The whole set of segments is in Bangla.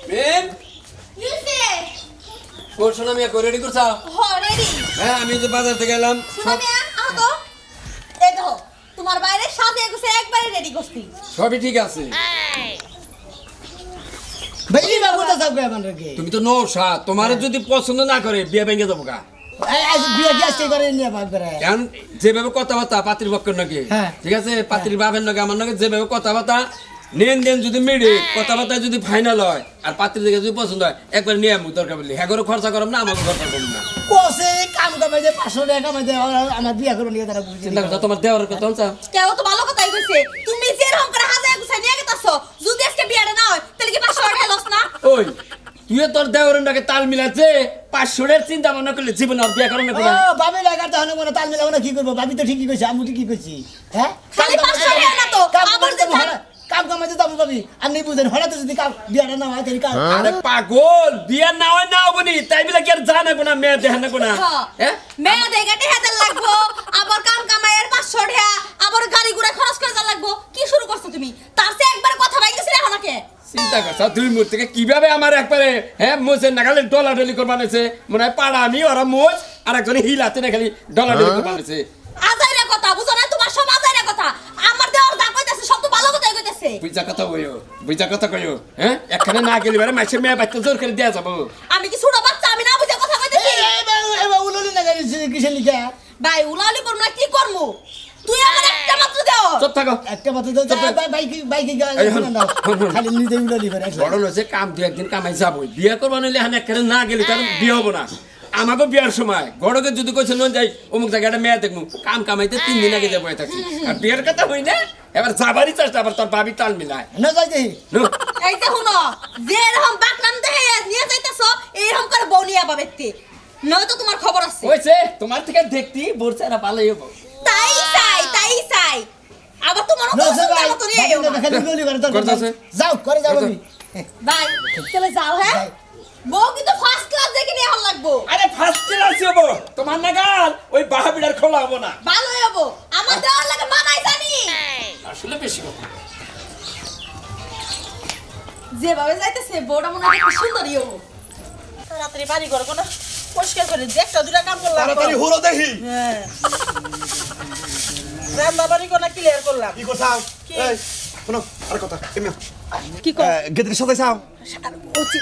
মেন কোর্স না মিয়া রেডি করছাও রেডি হ্যাঁ আমি যে বাজার থেকে এলাম শুনো মিয়া আহ তো এই দেখো তোমার বাইরে সাথে এগুছে একবারে রেডি করছি সবই ঠিক আছে ভাই কি বাবুটা থাকবে আমাদেরকে তুমি তো নৌসা তোমার যদি পছন্দ না করে বিয়ে ভেঙে যাবো গা বিয়ে গ্যাসটি করে নিয়ে ভাগবে এখন যেভাবে কথাবার্তা পাত্রীর পক্ষের নাকি ঠিক আছে পাত্রীর বাপের নাকি আমার নাকি যেভাবে কথাবার্তা নেন দেন যদি মিলে কথাবার্তা যদি ফাইনাল হয় আর পাত্রীর দিকে যদি পছন্দ হয় একবার নিয়ে আমি দরকার বলি হ্যাঁ করে খরচা করব না আমাকে খরচা করব না কোসে কাম কামাই যে 500 টাকা কামাই দে আমার বিয়ে করে নিয়ে তারা বুঝি চিন্তা করছো তোমার দেওয়ার কথা বলছা কেউ তো ভালো কথাই কইছে তুমি যে রকম করে হাজার গুছাই নিয়ে গেতাছো যদি আজকে বিয়েটা না হয় তাহলে কি 500 টাকা লস না ওই তুই তোর দেওয়ারের নাকি তাল মিলাচ্ছে 500 এর চিন্তা ভাবনা করলে জীবন আর বিয়ে করবে না ও ভাবি লাগার তাহলে মনে তাল মিলাবো না কি করব ভাবি তো ঠিকই কইছে আমি কি কইছি হ্যাঁ খালি 500 টাকা না তো আবার যে কাম কামাই যে যাবো ভাবি আপনি বুঝেন হঠাৎ যদি কাম বিয়েটা না হয় তাহলে কাম আরে পাগল বিয়ে না হয় না হবনি তাই বলে কি আর জানা কোনা মেয়ে দেখে না কোনা হ্যাঁ মেয়ে দেখে হাজার লাগবো আবার কাম কামাইয়ের 500 টাকা আবার গাড়ি ঘোড়া খরচ করে যা লাগবো কি শুরু করছো তুমি তার চেয়ে একবার কথা বাইতেছিলে আমাকে চিন্তা করছো দুই মুহূর্ত থেকে কিভাবে আমার একবারে হ্যাঁ মোচে নাগালে ডলাডলি করে বানাইছে মনে হয় পাড়া আমি ওরা মোচ আর একজনে হিলাতে না খালি ডলাডলি করে বানাইছে আজাইরা কথা বুঝো না তোমার সব আজাইরা কথা আমার দেওয়ার যা কইতাছে সব তো ভালো কথাই কইতাছে বুঝা কথা কইও হ্যাঁ একখানে না গেলি বারে মাসে মেয়ে বাচ্চা জোর করে দেয়া যাবো আমি কি ছোট বাচ্চা আমি না বুঝে কথা কইতেছি এবার উলুলি না গাড়ি কিসে লিখা ভাই উলালি করব না কি করমু তুই আমার একটা মাত্র দাও চুপ থাকো একটা মাত্র দাও বাইক খালি নিজে উলুলি করে বড় লসে কাম দুই একদিন কামাই যাবো বিয়ে করবা নইলে হান একখানে না গেলি তার বিয়ে হবো না আমাকে বিয়ার সময় গড়কে যদি কইছে নন যাই অমুক জায়গাটা মেয়ে দেখমু কাম কামাইতে 3 দিন আগে যাবো থাকি আর বিয়ের কথা হই না এবার যাবারই চেষ্টা আবার তোর ভাবি তাল মিলায় না যাই দেই এই যে শুনো যে রকম বাকলাম দেহে নিয়ে যাইতাছো এইরকম করে বউ নিয়ে পাবেতে নয়তো তোমার খবর আছে হইছে তোমার থেকে দেখতি বোরছারা ভালোই হবো তাই চাই আবার তোমার মতো নিয়ে আইও খালি উলুলি করে দরকার যাও করে যাও আমি ভাই চলে যাও হ্যাঁ বউ কিন্তু ফার্স্ট ক্লাস দেখে নিয়ে ভালো লাগবো আরে ফার্স্ট ক্লাস হবো তোমার নাগাল ওই বাহাবিড়ার খোলা হবো না ভালোই হবো আমার দেওয়ার লাগে মানাই জানি আসলে বেশি কথা যেভাবে যাইতেছে বউটা মনে হয় কি সুন্দরই হবো তাড়াতাড়ি বাড়ি ঘর কোন পরিষ্কার করে একটা দুটা কাম করলাম তাড়াতাড়ি হলো দেখি হ্যাঁ রান্না বাড়ি কোন ক্লিয়ার করলাম কি করছাও এই শোনো আর কথা এমনি কি কর গেদরি সাজাইছাও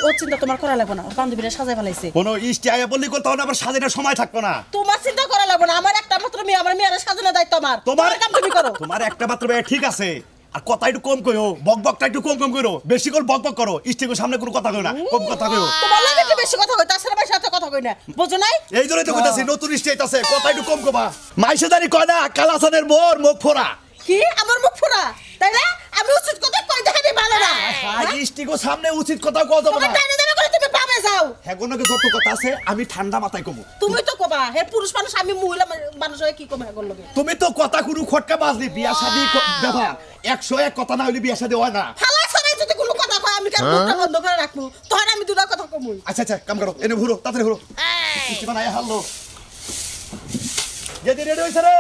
ও চিন্তা তোমার করা লাগবে না বান্ধবীরা সাজাই ফেলাইছে কোনো ইস্টি আয়া বললি করতে হবে আবার সাজানোর সময় থাকবো না তোমার চিন্তা করা লাগবে না আমার একটা মাত্র মেয়ে আমার মেয়ের সাজানোর দায়িত্ব আমার তোমার কাম তুমি করো তোমার একটা মাত্র মেয়ে ঠিক আছে আর কথা একটু কম কইও বকবকটা একটু কম করো বেশি করে বকবক করো ইস্টির সামনে কোনো কথা কইও না কম কথা কইও তোমার লাগে একটু বেশি কথা কই তাছাড়া ভাই সাথে কথা কই না বুঝো নাই এই জন্যই তো কইতাছি নতুন ইস্টি আইতাছে কথা একটু কম কবা মাইশে জানি কয় না কালাসানের মোর মুখ ফোড়া কি আমার মুখ ফোড়া তাইলে আমি উচিত কথা কই দেখাবি ভালো না আর ইস্টির সামনে উচিত কথা কও যাবে না টাইনে দেবে করে তুমি পাবে যাও হেগনকে যত কথা আছে আমি ঠান্ডা মাথায় কমু তুমি তো কবা হে পুরুষ মানুষ আমি মহিলা মানুষ হয়ে কি কম হেগন লগে তুমি তো কথা কোনো খটকা বাজলি বিয়া শাদি ব্যাপার 101 কথা না হইলে বিয়া শাদি হয় না ফালা ছড়াই যদি কোনো কথা কয় আমি কেন মুখটা বন্ধ করে রাখবো তখন আমি দুটা কথা কমুই আচ্ছা আচ্ছা কাম করো এনে ঘুরো তাড়াতাড়ি ঘুরো কি বানায় হাললো যেদি রেডি হইছে রে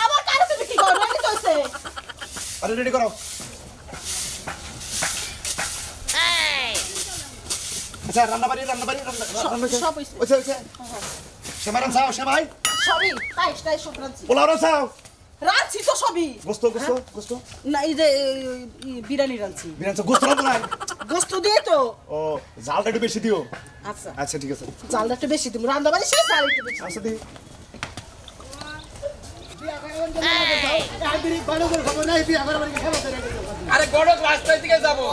আবার কার তুমি কি করো আমি কইছে আরে রেডি করো আচ্ছা রান্না বাড়ি সব হইছে ওইছে সেমাই রান চাও সেমাই সবই তাই সব রাঁধছি পোলাও রান চাও রাঁধছি তো সবই গোস্ত না এই যে বিরিয়ানি রাঁধছি বিরান গোস্ত রান নাই গোস্ত দিয়ে তো ও জালটা একটু বেশি দিও আচ্ছা আচ্ছা ঠিক আছে চালটা একটু বেশি তুমি রান্না বাড়ি শেষ চাল একটু বেশি আচ্ছা দি আরে গড়ক রাস্তায় দিকে যাবো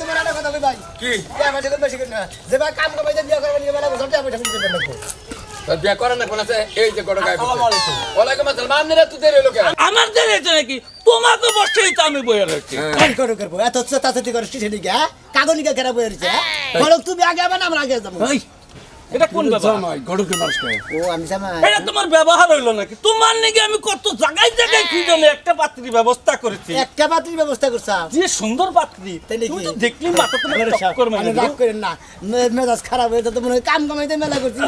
তোমার একটা কথা কই ভাই কি বিয়া বাড়ি বেশি করে না যে ভাই কাম কামাই যে বিয়া করবে নিয়ে বেলা বসে বিয়া বসে করবে না তোর বিয়ে করে না কোন আছে এই যে গড়ক আসসালামু আলাইকুম ওয়ালাইকুম আসসালাম আপনারা তো দেরি হলো কেন আমার দেরি হচ্ছে নাকি তোমাকে বসেই তো আমি বইয়া রাখছি কাম করবো এত তাতে করে স্টেশনে গিয়া কাগজ নিয়ে কেরা বইয়া রইছে বলো তুমি আগে আবার আমরা আগে যাবো এটা কোন ব্যাপার জামাই গড়কে মানুষ কয় ও আমি জামাই এটা তোমার ব্যবহার হইলো নাকি তোমার নাকি আমি কত জায়গায় জায়গায় খুঁজলে একটা পাত্রী ব্যবস্থা করেছি একটা পাত্রীর ব্যবস্থা করছাম যে সুন্দর পাত্রী তাই নাকি? তুমি তো দেখলি মাথা তোমার টক্কর মেরে রাগ করেন না মেজাজ খারাপ হয়ে তো মনে হয় কাম কামাইতে মেলা করছি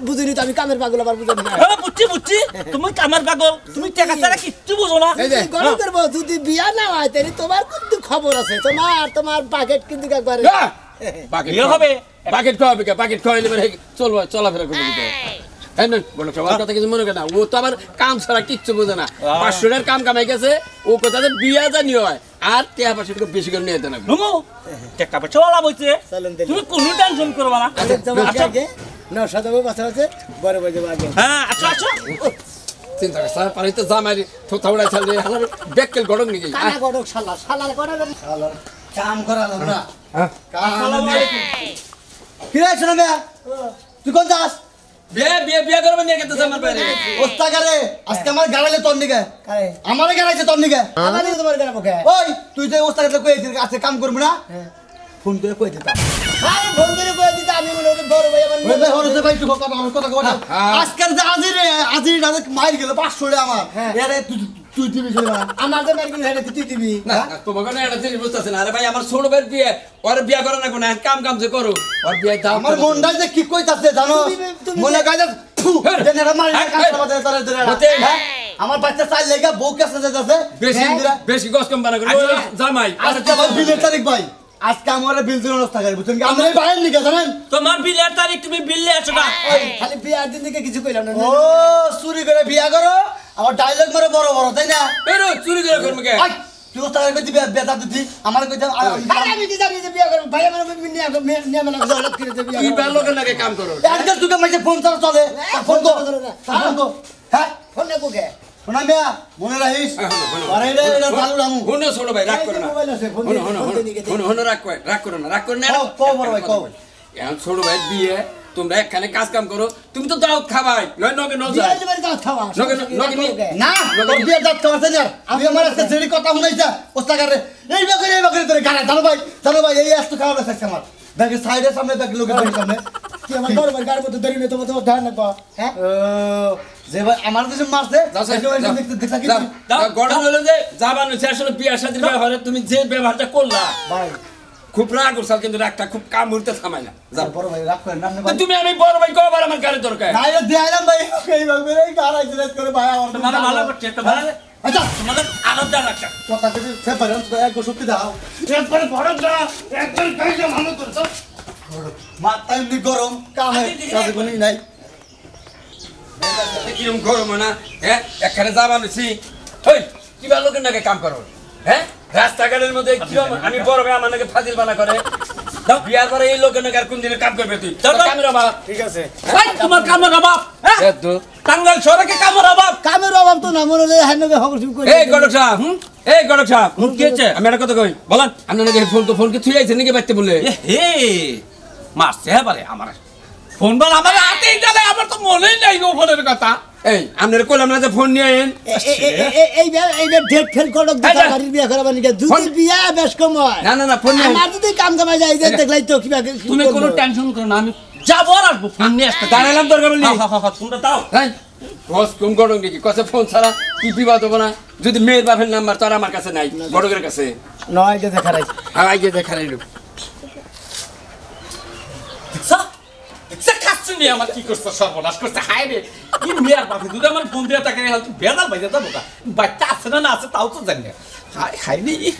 বুঝিনি তো আমি কামের পাগল আবার বুঝেন না হ্যাঁ বুঝছি তুমি কামার পাগল তুমি টাকা ছাড়া কিচ্ছু বুঝো না এই যে গরম করবো যদি বিয়া না হয় তাহলে তোমার কিন্তু খবর আছে তোমার বাকেট কিন্তু একবারে বাকেট বিয়ে হবে বাকেট খাওয়াবে কে বাকেট খাওয়াইলে মানে চলবে চলাফেরা করবে দিতে হ্যাঁ না বলো সবার কথা কিছু মনে করে না ও তো আবার কাম ছাড়া কিচ্ছু বোঝে না 500 টাকার কাম কামাই গেছে ও কোথাতে বিয়া জানি হয় আর টাকা পয়সা একটু বেশি করে নিয়ে দেন নুমু টাকা পয়সা ওলা বইছে চলেন দেখি। তুমি কোনো টেনশন করবা না তোমাকে আগে না সাদাবো কথা আছে বড় বড় আগে হ্যাঁ আচ্ছা আচ্ছা চিন্তা করে স্যার পারি তো জামাই থোথা উড়াই ছাড়লে হালার বেককেল গড়ক নিয়ে কানা গড়ক শালার গড়ক শালার কাম করালাম না কি রে শোনা মেয়া তুই কোন যাস বিয়ে করবে নিয়ে গেছে আমার বাইরে ওস্তাগারে আজকে আমার গাড়াইলে তোর নিকে কারে আমারে গাড়াইছে তোর নিকে আমারই তোমার গানা বকে ওই তুই তো ওস্তাগারে কই আজকে কাম করবি না ফোন করে কই দিতা আরে ফোন করে কই দিতে আমি মনে হয় বড় ভাই আমার ওই ভাই হরতে ভাই তুই কথা কথা আজকের যে আজির মাইর গেল 500 টাকা আমার এরে তুই দিবি না আমার যে মার্কেট হেডে তুই দিবি না তোমাকে না এটা জিনিস বুঝতেছে না আরে ভাই আমার ছোট ভাইয়ের বিয়ে ওর বিয়ে করে না কোনো কাম যে করো ওর বিয়ে দাও আমার মনটা যে কি কইতাছে জানো মনে কাজ জেনেরা মারি কাজ করতে তারে ধরে আমার বাচ্চা চাই লাগা বউ কাছে যাচ্ছে বেশি গস কম বানা করে জামাই আজকে আমার বিলের তারিখ ভাই আজকে আমার বিল দিন অবস্থা করে বুঝছেন আমরা বাইরে নিকে জানেন তোমার বিলের তারিখ তুমি বিললে আছো না খালি বিয়ার দিন থেকে কিছু কইলাম না ও চুরি করে বিয়া করো আমার ডায়লগ মারে বড় বড় তাই না এরো চুরি করে করবে কে আই, তুই ওস্তাদ কইতি বেদা দিতি আমার কইতে আরে আমি কি জানি যে বিয়া করব ভাই আমার নিয়ে মানে জলত করে দে বিয়া কি বেল লোকের নাকি কাম করো একদম তুই মাঝে ফোন চালা চলে ফোন কর ফোন কর হ্যাঁ ফোন না বকে শোনা মিয়া মনে রাখিস আরে রে এটা চালু রামু হুনো ছোট ভাই রাগ করো না মোবাইল আছে ফোন হুনো রাগ করো না রাগ করো না কও বড় ভাই কও এখন ছোট ভাই বিয়ে তোমরা একখানে কাজ কাম করো তুমি তো দাও খাবাই নয় নগে ন বিয়া যায় দিবার দাও খাওয়া না তোর বিয়ে দাঁত খাওয়াছে না আমি আমার আজকে যেই কথা শুনাইছা ওস্তাগারে এই বাকরে তোরে গানা জানো ভাই এই আজ তো খাওয়া লাগছে আমার দেখে সাইডের সামনে দেখ লোকের সামনে কি আমার বড় ভাই গাড়ি মতো ধরে নিয়ে তোমার ধ্যান রাখবা হ্যাঁ যে ভাই আমার দেশে মারছে গড়ন হলো যে যাবানো আসলে বিয়ার সাথে ব্যবহারে তুমি যে ব্যবহারটা করলা ভাই খুব রাগ করছাল কিন্তু রাগটা খুব কাম মুহূর্তে থামাই না যাও বড় ভাই রাখ করেন না তো তুমি আমি বড় ভাই কবার আমার গাড়ি দরকার না এটা দেয়ালাম ভাই এইভাবে এই গাড়া জিনিস করে ভাই আমার তোমার ভালো করছে একটা ভালো আচ্ছা তোমাদের আলাদা রাখা কথা কিছু সে পারে তো এক সত্যি দাও এরপরে বড় না একজন কাইছে ভালো করছো মাথা এমনি গরম কামে কাজে কোনো নাই কিরম গরম না হ্যাঁ একখানে যাবানোছি হই কিবা লোকের নাকি কাম করো হ্যাঁ রাস্তাঘাটের মধ্যে কিরম আমি বড় ভাই আমার নাকি ফাজিল বানা করে দাও বিয়ার পরে এই লোকের নাকি আর কোন দিনে কাম করবে তুই কামের অভাব ঠিক আছে ভাই তোমার কামের অভাব হ্যাঁ টাঙ্গাইল শহরে কি কামের অভাব কামের অভাব তো না মনে হয় হ্যান্ডে হগর শুরু করে এই গড়ক সাহেব এই গড়ক সাহেব কি হচ্ছে আমি একটা কথা কই বলেন আপনি নাকি ফোন কি তুই আইছেন নাকি বাইতে বলে হে মারছে এবারে আমার ফোন বল আমার হাতেই গেলে আমার তো মনেই নাই গো ফোনের কথা এই আপনার কইলাম না যে ফোন নিয়ে আইন এই ডেট ফেল করো গাড়ির বিয়া করাবার নিকে দুই বিয়া বেশ কম হয় না ফোন নিয়ে আমার যদি কাম কামাই যায় যে দেখলাই তো কিবা তুমি কোনো টেনশন করো না আমি যাবো আর আসবো ফোন নিয়ে আসতে দাঁড়ালাম দরকার বলি তোমরা দাও হ্যাঁ বস কম গড়ক নাকি কসে ফোন ছাড়া কি বিবাদ হবো না যদি মেয়ের বাপের নাম্বার তো আর আমার কাছে নাই গড়কের কাছে নয় যে দেখারাই হ্যাঁ আগে দেখাই নিয়ে আমার কি করছে সর্বনাশ করছে হাই রে কি মেয়ার বাপে যদি আমার ফোন দিয়ে তাকে বেড়াল বাইরে যাবো বাচ্চা আছে না আছে তাও তো জানি না হাই হাই রে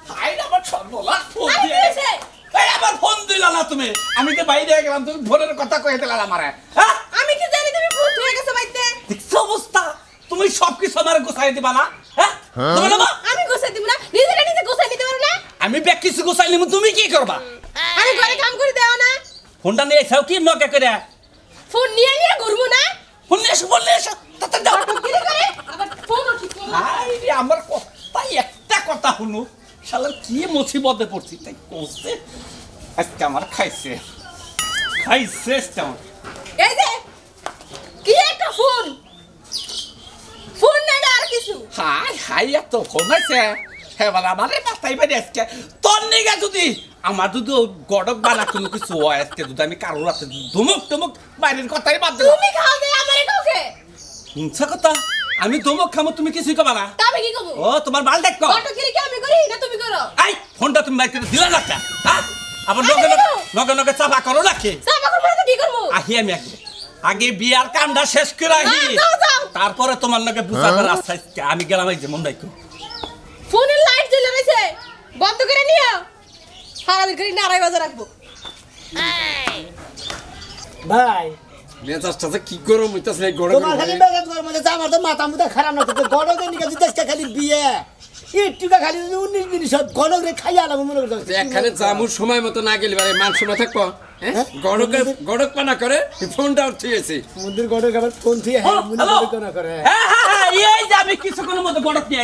হাই আমার সর্বনাশ ফোন দিয়ে আমার ফোন দিলা না তুমি আমি তো বাইরে গেলাম তুমি ফোনের কথা কয়ে দিলা আমার হ্যাঁ আমি কি জানি তুমি ভূত হয়ে গেছো বাইতে দেখছো অবস্থা তুমি সবকিছু আমার গোছাই দিবা না হ্যাঁ আমি গোছাই দিব না নিজে গোছাই নিতে পারো না আমি ব্যাগ কিছু গোছাই নিব তুমি কি করবা আমি ঘরে কাম করে দেও না ফোনটা নিয়ে এসেও কি নকে করে ফোন নিয়ে ঘুরবো না ফোন নিয়ে এসো তাড়াতাড়ি যাও কি করে আবার ফোন ঠিক করো হাই রে আমার কথা একটা কথা শুনো শালার কি মুসিবতে পড়ছি তাই কোসে আজকে আমার খাইছে এই যে কি একটা ফোন না আর কিছু হাই এত ফোন আছে হ্যাঁ বলে আমার পাতাই বাড়ি আজকে তোর নিগা যদি আমার যদি গড়ক বানা কোনো কিছু হয় আজকে যদি আমি কারোর রাতে ধুমুক টুমুক বাইরের কথাই বাদ দিলাম তুমি খাও দে আমারে কাউকে হিংসা কথা আমি ধুমুক খামো তুমি কিছুই কবা না তা আমি কি করব ও তোমার বাল দেখো অটো কি কি আমি করি না তুমি করো আই ফোনটা তুমি বাইরে দিলা না কা হ্যাঁ আবার নগে নগে চাপা করো নাকি সাবা করব না তো কি করব আহি আমি আগে বিয়ার কামটা শেষ করে আহি তারপরে তোমার লগে বুঝাবার আচ্ছা আমি গেলাম এই যে মন রাখো ফোনের লাইট জ্বলে রয়েছে বন্ধ করে নিও সারাদিন করে নারাই বাজার রাখবো ভাই মেজাজটা কি গরম হইতাছে এই গরমে তোমার খালি মেজাজ গরম হইছে আমার তো মাথা মুথা খারাপ না তো গড়কে নিকে দিতেছে খালি বিয়ে একটুকা খালি 19 মিনিট সব গড়কে খাইয়া আলাম মনে করতে এখানে জামুর সময় মতো না গেলে বারে মান শোনা থাকবো হ্যাঁ গড়ক পানা করে ফোনটা উঠিয়েছে মন্দির গড়কে আবার ফোন দিয়ে হ্যাঁ মনে করে করে হ্যাঁ এই যে আমি কিছুক্ষণের মধ্যে গড়ক নিয়ে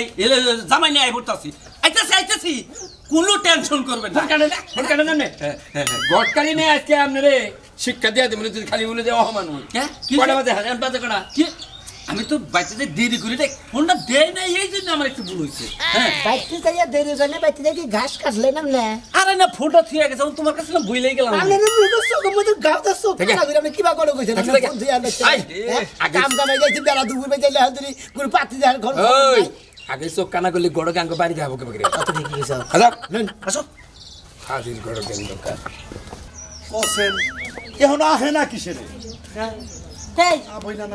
জামাই নিয়ে পড়তাছি আইতাছি কোনো টেনশন করবেন না ফোনকাটা জানে গড়কালি নিয়ে আজকে আপনারে শিক্ষা দিয়া দেবেন যদি খালি বলে দেওয়া হমান হ্যাঁ কটা বাজে হাজার বাজে কটা কি আমি তো বাইতে দেরি করে দেখ ফোনটা দেয় না এই জন্য আমার একটু ভুল হয়েছে হ্যাঁ বাইতে যাইয়া দেরি জানে বাইতে দেখি ঘাস কাটলে না আরে না ফোনটা থিয়ে গেছে তোমার কাছে না ভুলেই গেলাম আমি মুখে চোখ মধ্যে গাওতে চোখ না আমি কিবা করে কইছে না ফোন দিয়ে কাম কামে যাইছি বেলা দুপুর বেজে যাইলে হাজরি গুরু পাতি দেওয়ার ঘর ওই আগে চোখ কানা করলে গড়কে আঙ্গ বাড়ি যাবো কে বকরে কত দেখি গেছে হাজার আসো হাজির গড়ক দেন দরকার কোসেন এখন আহে না কিসের হেই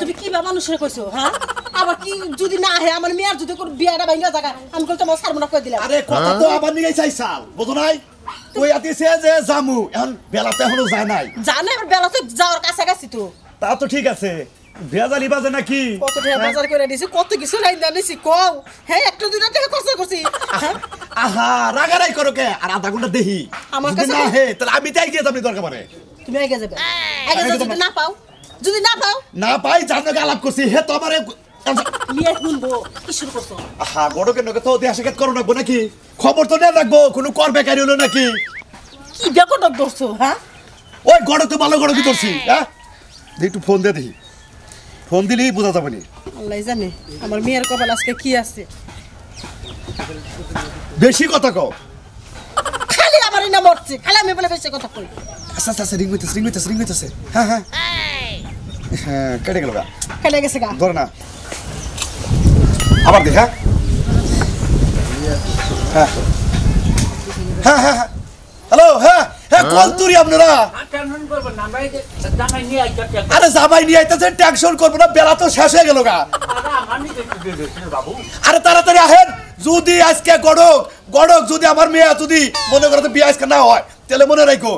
তুমি কি বা মানুষের কইছো হ্যাঁ আবার কি যদি না আহে আমার মেয়ের যদি কোন বিয়াটা ভাঙা জায়গা আমি কই তোমার সারমনা কই দিলাম আরে কথা তো আবার নিয়ে চাইছাল বুঝো নাই কই আতিছে যে জামু এখন বেলাতে এখনো যায় নাই জানে এবার বেলা তো যাওয়ার কাছাকাছি তো তা তো ঠিক আছে ভেজালি বাজে নাকি কত টাকা বাজার করে দিছি কত কিছু লাইন জানিছি কও হ্যাঁ একটা দুইটা টাকা খরচ করছি হ্যাঁ? আহা রাগারাই করো কে আর আধা ঘন্টা দেখি আমার যদি কাছে না তো- হে তাহলে আমি তাই গিয়ে আপনি দরকার পড়ে তুমি আগে যাবে আগে যাও, যদি না পাও যদি না পাও না পাই জানকে আলাপ করছি হে তো আমারে মেয়ে শুনবো কি শুরু করছো আহা গড়কে নকে তো দেয়া শেখাত করো রাখবো নাকি খবর তো নিয়ে রাখবো কোনো কর বেকারি হলো নাকি কি বেকট ধরছো হ্যাঁ ওই গড় তো ভালো গড় কি ধরছি হ্যাঁ দেখি একটু ফোন দে দেখি ফোন দিলেই বোঝা যাবে নি আল্লাহ জানে আমার মেয়ের কপাল আজকে কি আছে বেশি কথা কও খালি আমার না মরছে খালি আমি বলে বেশি কথা কই আচ্ছা আচ্ছা রিং হইতেছে হ্যাঁ হ্যাঁ হ্যাঁ কেটে গেল গা কেটে গেছে গা ধরে না আবার দেখ হ্যাঁ হ্যাঁ হ্যাঁ হ্যাঁ হ্যাঁ হ্যালো হ্যাঁ হ্যাঁ কোন তুরি আপনারা টেনশন করবেন না ভাই জামাই নিয়ে আইতাছি আরে জামাই নিয়ে আইতেছে টেনশন করবো না বেলা তো শেষ হয়ে গেল গা আমি বাবু আরে তাড়াতাড়ি আহেন যদি আজকে গড়ক যদি আমার মেয়ে যদি মনে করো তো বিয়ে আজকে না হয় তাহলে মনে রাখো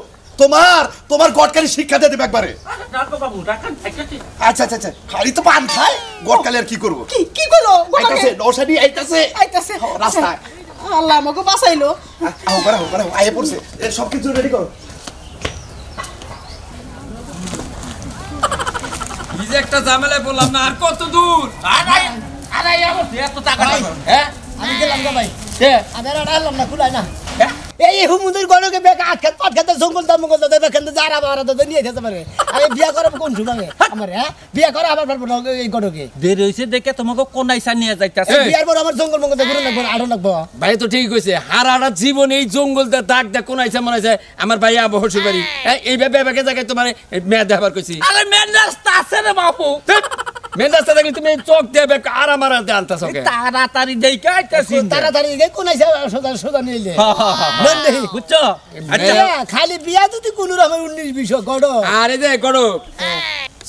তোমার গটকালি শিক্ষা দিয়ে দেবে একবারে রাখো বাবু রাখান আইতাছি আচ্ছা আচ্ছা আচ্ছা খালি তো পান খায় গটকালি আর কি করবো কি কি কইলো আইতাছে নৌসানি আইতাছে আইতাছে রাস্তায় আল্লাহ আমাকে বাঁচাইলো আহ করে আয়ে পড়ছে এ সব কিছু রেডি করো কি যে একটা ঝামেলায় বললাম না আর কত দূর আরে আমার এত টাকা হ্যাঁ আমি গেলাম গো ভাই কে আমি আর আনলাম না খুলাই না এই হুমুদের গড়কে বেকা আটকাত পাটকাতে জঙ্গল দাম মঙ্গল দাদা বেখান যারা বারা দাদা নিয়ে যেতে পারে আরে বিয়া করব কোন সময় আমার হ্যাঁ বিয়া করে আবার পারবো না এই গড়কে দেরি হইছে দেখে তোমাকে কোন আইসা নিয়ে যাইতাছে বিয়ার পর আমার জঙ্গল মঙ্গল ঘুরে লাগবো আরো লাগবো ভাই তো ঠিক কইছে হারা জীবন এই জঙ্গল দা দাগ দা কোন আইছে মনে আছে আমার ভাই আবু হসুর বাড়ি এই বেবাকে জায়গায় তোমার মেয়ে দেখাবার কইছি আরে মেন রাস্তা আছে রে বাবু মেন রাস্তা দেখলে তুমি চোখ দেবে আর আমার হাতে আনতাছ ওকে তাড়াতাড়ি দেখে আইতাছি তাড়াতাড়ি কোন আইসা সোজা নিলে বুঝছো আচ্ছা খালি বিয়া যদি কোন রকম 19-20 গড় আরে যে গড়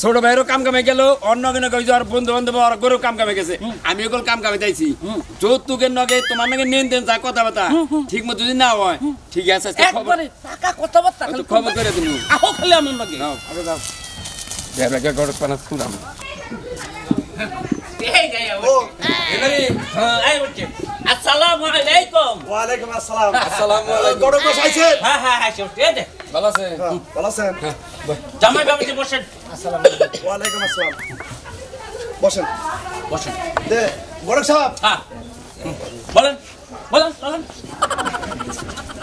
ছোট ভাইয়েরও কাম কামে গেল অন্য কেন কইছে আর বন্ধু বান্ধব আর গরু কাম কামে গেছে আমি ওগুলো কাম কামে যাইছি যৌতুকের নগে তোমার নগে নেন দেন যা কথাবার্তা ঠিক মতো যদি না হয় ঠিক আছে আজকে খবর একবারে টাকা কথাবার্তা একটু খবর করে তুমি আহো খালি আমার লগে নাও আগে যাও বেবাকে গড় পানা পুরাম এই গায় ও এবারে হ্যাঁ আই বলছি আসসালামু আলাইকুম ওয়া আলাইকুম আসসালাম আসসালামু আলাইকুম গড়ক বস আইছে হ্যাঁ সব দে দে ভালো আছে ভালো আছেন জামাই বাবুজি বসেন ওয়া আলাইকুম আসসালাম বসেন বসেন দে গড়ক সাহেব হ্যাঁ বলেন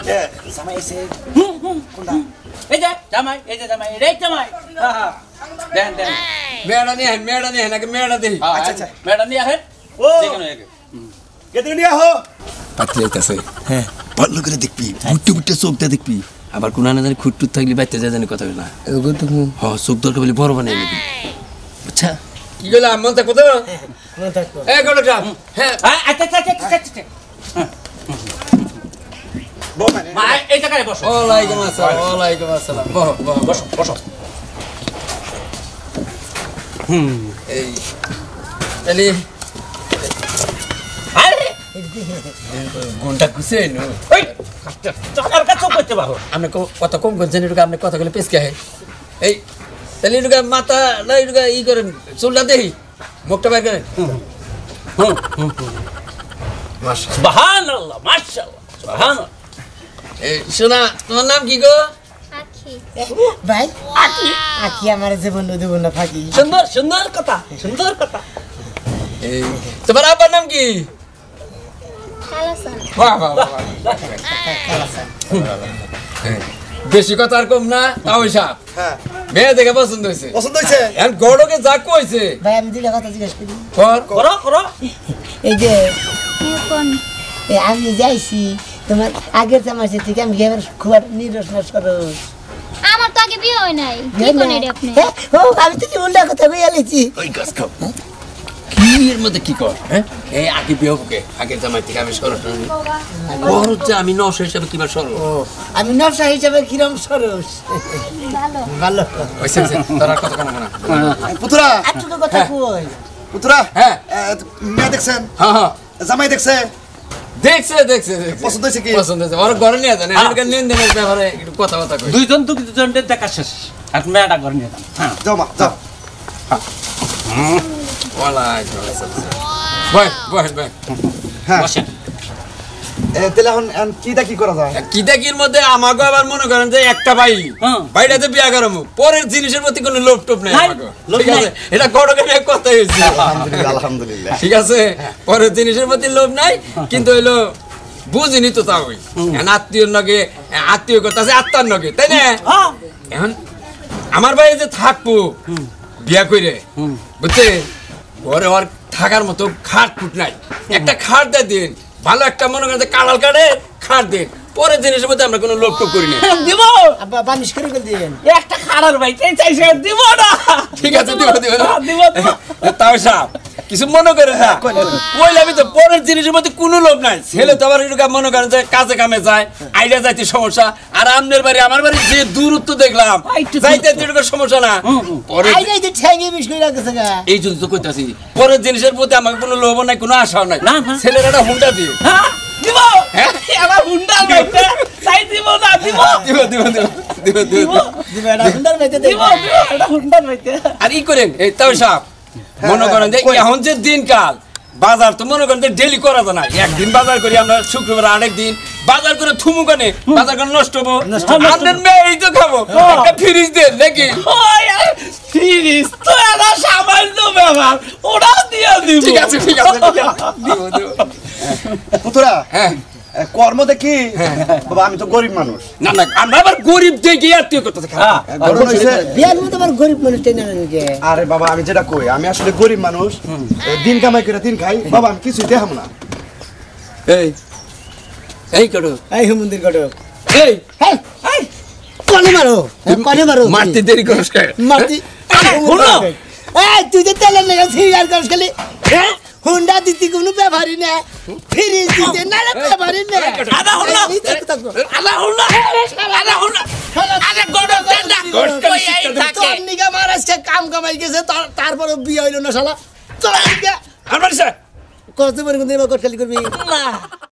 এ জামাই এসে কোনটা এই যে জামাই রে জামাই হ্যাঁ দেন মেড়া নিয়ে নাকি মেড়া দেই আচ্ছা আচ্ছা ম্যাডাম নিয়ে আসেন ও দেখুন একে কেতে নিয়ে আহো পাতি যাইতাছে হ্যাঁ ভালো করে দেখবি বুট্টে বুট্টে চোখটা দেখবি আবার কোন না জানি খুঁটটুট থাকলে বাইতে যায় জানি কথা না ওগুলো তো হ চোখ দরকার বলে বড় বানাই নিবি আচ্ছা কি গেলাম মন থাকো তো মনে থাকতো এ গড়ক সাহেব হ্যাঁ আচ্ছা মা এই জায়গায় বসো ওয়ালাইকুম আসসালাম বহ বহ বসো বসো এই তাহলে আরে ঘন্টা খুশি নো ওই চাকার কাছে করতে পারো আপনি কত কম করছেন এটুকু আপনি কথা বলে পেসকে হয় এই তাহলে এটুকু মাথা না এটুকু ই করেন চুলটা দেখি মুখটা বাইর করেন সুবহানাল্লাহ মাশাআল্লাহ সুবহানাল্লাহ এই শোনা তোমার নাম কি গো ভাই আকি আমার জীবন দেব না ফাঁকি সুন্দর সুন্দর কথা সুন্দর কথা এই তোমার আব্বার নাম কি বাহ বাহ বাহ বেশি কথা আর কম না তাও সাপ হ্যাঁ মেয়ে দেখে পছন্দ হয়েছে পছন্দ হয়েছে এখন গড়কে যা কইছে ভাই আমি দুইটা কথা জিজ্ঞেস করি কর করো করো এই যে আমি যাইছি তোমার আগের জামাইছে ঠিক আমি এবার খুব নিরস না সরস আমার তো আগে বিয়ে হয় নাই কি কোন এর আপনি ও আমি তো উল্টা কথা কই আলেছি ওই গাছ খাও কি এর মধ্যে কি কর হ্যাঁ এই আগে বিয়ে হবে আগে জামাই থেকে আমি সরস ওর হচ্ছে আমি নশ হিসাবে কিবা সরস আমি নকশা হিসাবে কিরম সরস ভালো ভালো ওইসে তোরা কথা কেন না পুতুরা একটু কথা কই পুতুরা হ্যাঁ মেয়ে দেখছেন হ্যাঁ হ্যাঁ জামাই দেখছে দেখছে পছন্দ হয়েছে কি পছন্দ হয়েছে ওর ঘরে নিয়ে যান এখানকার লেনদেনের ব্যাপারে একটু কথা কই দুইজনের দেখা শেষ আর মেয়েটা ঘরে নিয়ে যান হ্যাঁ যাও মা যাও ওয়ালাইকুম আসসালাম বয় হ্যাঁ বসেন তাহলে এখন কিটা কি করা যায় কি দেখির মধ্যে আমাকে আবার মনে করেন যে একটা ভাই হ্যাঁ। ভাইটাতে বিয়া করামু পরের জিনিসের প্রতি কোনো লোভ টোপ নাই নাই, আমাকে লোভ ঠিক আছে নাই। এটা গড়কে এক কথা হয়েছে আলহামদুলিল্লাহ আলহামদুলিল্লাহ ঠিক আছে পরের জিনিসের প্রতি লোভ নাই কিন্তু হইলো বুঝিনি তো তা হই আত্মীয়র নগে আত্মীয় কথা আছে আত্মার নগে তাই না হ্যাঁ এখন আমার ভাই যে থাকবো বিয়া কইরে বুঝছে ঘরে ওর থাকার মতো খাট ফুট নাই একটা খাট দিয়ে দিন ভালো একটা মনে করেন যে কালাল কাটে খাট দিন পরের জিনিসের মধ্যে আমরা কোনো লোভ টোপ করি না দিব আব্বা বানিশ করে দিন একটা খাড়ার ভাই চাইছে দিব না ঠিক আছে দিব দিব তাও সাপ কিছু মনে করে না কইলে আমি তো পরের জিনিসের মধ্যে কোনো লোভ নাই ছেলে তো আবার এরকম মনে করেন যে কাজে কামে যায় আইডা যাইতে সমস্যা আর আপনার বাড়ি আমার বাড়ি যে দূরত্ব দেখলাম যাইতে এরকম সমস্যা না পরের আই যাইতে ঠ্যাঙ্গে মিশ করে রাখছে গা এই জন্য তো কইতাছি পরের জিনিসের প্রতি আমার কোনো লোভ নাই কোনো আশাও নাই না, না। ছেলের একটা হুন্ডা দিও হ্যাঁ দিব হ্যাঁ? আমার হুন্ডা ভাইতে চাই দিব না দিব দিবে এটা সুন্দর বাইতে দিব এটা হুন্ডা ভাইতে আর ই করেন এই তাও সাপ মনে করেন যে এখন যে দিনকাল বাজার তো মনে করেন যে ডেলি করা যায় না একদিন বাজার করি আমরা শুক্রবার আরেক দিন বাজার করে থুমু কানে বাজার করে নষ্ট হবো আপনার মেয়েই তো খাবো একটা ফ্রিজ দেন নাকি ওই ফিরিস তো এটা সামান্য ব্যাপার ওরা দিয়ে দিব ঠিক আছে দিব পুতুরা হ্যাঁ কর্ম দেখি বাবা আমি তো গরিব মানুষ না আমরা আবার গরিব দেখি আত্মীয় করতে হ্যাঁ গরিব হইছে বিয়ার মধ্যে আবার গরিব মানুষ টেনে নাকি আরে বাবা আমি যেটা কই আমি আসলে গরিব মানুষ দিন কামাই করে দিন খাই বাবা আমি কিছুই দেখাম না এই করো এই মন্দির কটক এই হেই এই কোনে মারো মারতে দেরি করস কে মারতি হুন্ডা। এই তুই যে তেলের লেগে সিরিয়াল করছ খালি হ্যাঁ? হুন্ডা দিতি কোনো ব্যাপারই না ফ্রিজ দিতে না রে ব্যাপারই না আদা হুন্ডা। আলা হুন্ডা আরে গড় ঠান্ডা ওই এই থাকে তোর নিগা মারাজকে কাম কামাই গেছে তারপরে বিয়ে হইল না শালা চল আমার কত বড় কোন দিন কট খালি করবি না